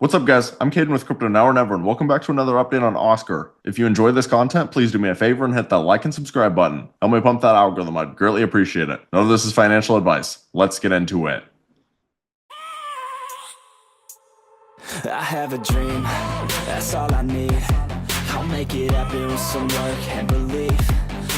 What's up, guys? I'm Caden with Crypto Now or Never, and welcome back to another update on Oscar. If you enjoy this content, please do me a favor and hit that like and subscribe button. Help me pump that algorithm. I'd greatly appreciate it. None of this is financial advice. Let's get into it. I have a dream, that's all I need. I'll make it happen with some work and belief.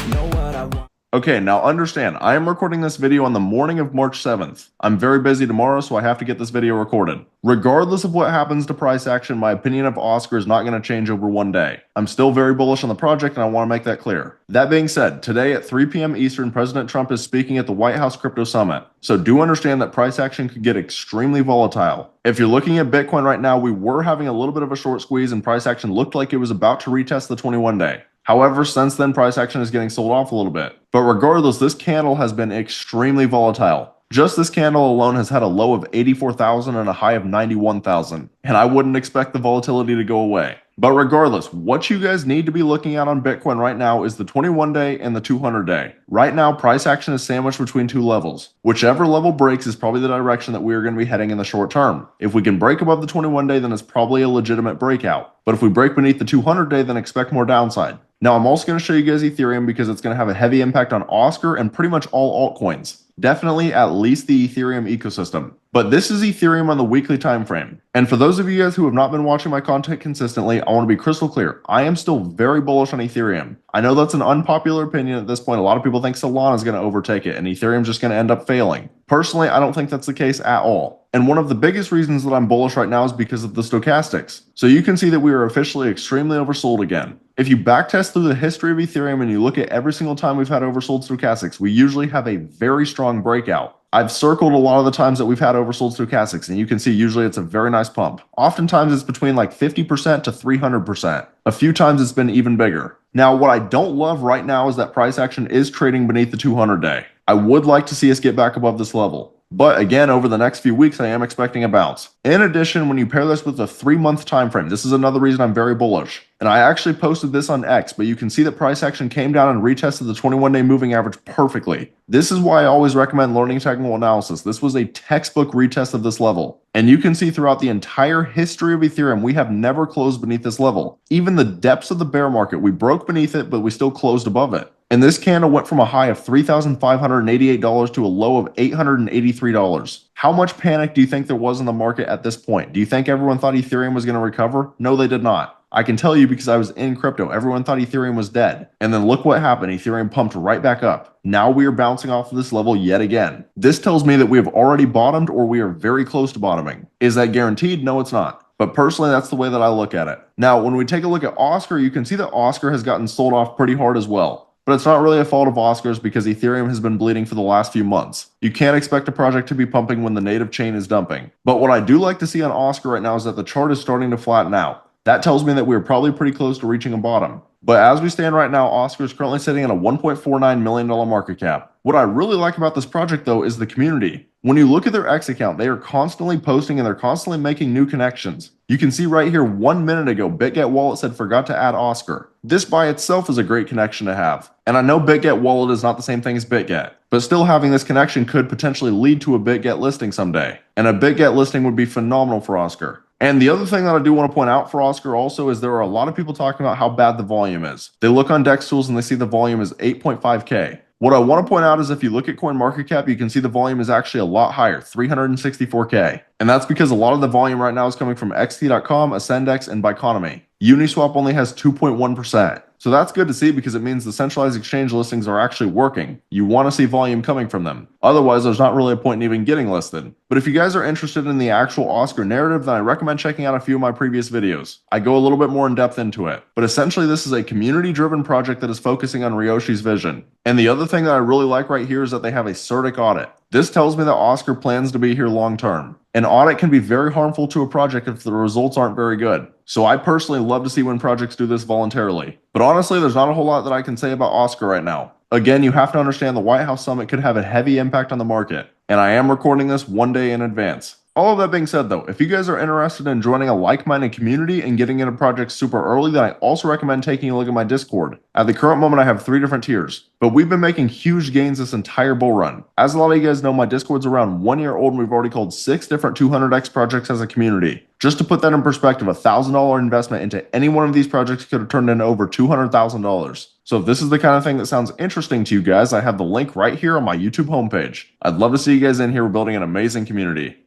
Know what I want. Okay, now understand, I am recording this video on the morning of March 7th. I'm very busy tomorrow, so I have to get this video recorded. Regardless of what happens to price action, my opinion of Oscar is not going to change over one day. I'm still very bullish on the project, and I want to make that clear. That being said, today at 3 p.m. Eastern, President Trump is speaking at the White House Crypto Summit. So do understand that price action could get extremely volatile. If you're looking at Bitcoin right now, we were having a little bit of a short squeeze, and price action looked like it was about to retest the 21-day. However, since then, price action is getting sold off a little bit. But regardless, this candle has been extremely volatile. Just this candle alone has had a low of 84,000 and a high of 91,000. And I wouldn't expect the volatility to go away. But regardless, what you guys need to be looking at on Bitcoin right now is the 21-day and the 200-day. Right now, price action is sandwiched between two levels. Whichever level breaks is probably the direction that we are going to be heading in the short term. If we can break above the 21-day, then it's probably a legitimate breakout. But if we break beneath the 200-day, then expect more downside. Now, I'm also going to show you guys Ethereum because it's going to have a heavy impact on Oscar and pretty much all altcoins. Definitely at least the Ethereum ecosystem. But this is Ethereum on the weekly time frame. And for those of you guys who have not been watching my content consistently, I want to be crystal clear. I am still very bullish on Ethereum. I know that's an unpopular opinion at this point. A lot of people think Solana is going to overtake it and Ethereum is just going to end up failing. Personally, I don't think that's the case at all. And one of the biggest reasons that I'm bullish right now is because of the stochastics. So you can see that we are officially extremely oversold again. If you backtest through the history of Ethereum and you look at every single time we've had oversold stochastics, we usually have a very strong breakout. I've circled a lot of the times that we've had oversold stochastics, and you can see usually it's a very nice pump. Oftentimes it's between like 50% to 300%. A few times it's been even bigger. Now, what I don't love right now is that price action is trading beneath the 200-day. I would like to see us get back above this level. But again, over the next few weeks, I am expecting a bounce. In addition, when you pair this with a 3-month time frame, this is another reason I'm very bullish. And I actually posted this on X, but you can see that price action came down and retested the 21-day moving average perfectly. This is why I always recommend learning technical analysis. This was a textbook retest of this level. And you can see throughout the entire history of Ethereum, we have never closed beneath this level. Even the depths of the bear market, we broke beneath it, but we still closed above it. And this candle went from a high of $3,588 to a low of $883. How much panic do you think there was in the market at this point? Do you think everyone thought Ethereum was going to recover? No, they did not. I can tell you because I was in crypto. Everyone thought Ethereum was dead. And then look what happened. Ethereum pumped right back up. Now we are bouncing off of this level yet again. This tells me that we have already bottomed or we are very close to bottoming. Is that guaranteed? No, it's not. But personally, that's the way that I look at it. Now, when we take a look at Oscar, you can see that Oscar has gotten sold off pretty hard as well. But it's not really a fault of Oscar's because Ethereum has been bleeding for the last few months. You can't expect a project to be pumping when the native chain is dumping. But what I do like to see on Oscar right now is that the chart is starting to flatten out. That tells me that we're probably pretty close to reaching a bottom. But as we stand right now, Oscar is currently sitting at a $1.49 million market cap. What I really like about this project, though, is the community. When you look at their X account, they are constantly posting and they're constantly making new connections. You can see right here 1 minute ago, BitGet Wallet said forgot to add Oscar. This by itself is a great connection to have. And I know BitGet Wallet is not the same thing as BitGet, but still having this connection could potentially lead to a BitGet listing someday. And a BitGet listing would be phenomenal for Oscar. And the other thing that I do want to point out for Oscar also is there are a lot of people talking about how bad the volume is. They look on DEX tools and they see the volume is 8.5K. What I want to point out is if you look at CoinMarketCap, you can see the volume is actually a lot higher, 364K. And that's because a lot of the volume right now is coming from XT.com, AscendX, and Biconomy. Uniswap only has 2.1%. So that's good to see because it means the centralized exchange listings are actually working. You want to see volume coming from them. Otherwise, there's not really a point in even getting listed. But if you guys are interested in the actual Oscar narrative, then I recommend checking out a few of my previous videos. I go a little bit more in depth into it. But essentially, this is a community-driven project that is focusing on Ryoshi's vision. And the other thing that I really like right here is that they have a Certik audit. This tells me that Oscar plans to be here long term. An audit can be very harmful to a project if the results aren't very good. So I personally love to see when projects do this voluntarily. But honestly, there's not a whole lot that I can say about Oscar right now. Again, you have to understand the White House Summit could have a heavy impact on the market. And I am recording this 1 day in advance. All of that being said though, if you guys are interested in joining a like-minded community and getting into projects super early, then I also recommend taking a look at my Discord. At the current moment, I have 3 different tiers, but we've been making huge gains this entire bull run. As a lot of you guys know, my Discord's around 1 year old and we've already called 6 different 200x projects as a community. Just to put that in perspective, a $1,000 investment into any one of these projects could have turned into over $200,000. So if this is the kind of thing that sounds interesting to you guys, I have the link right here on my YouTube homepage. I'd love to see you guys in here. We're building an amazing community.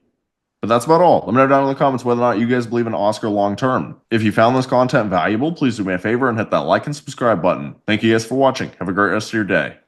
But that's about all. Let me know down in the comments whether or not you guys believe in Oscar long term. If you found this content valuable, please do me a favor and hit that like and subscribe button. Thank you guys for watching. Have a great rest of your day.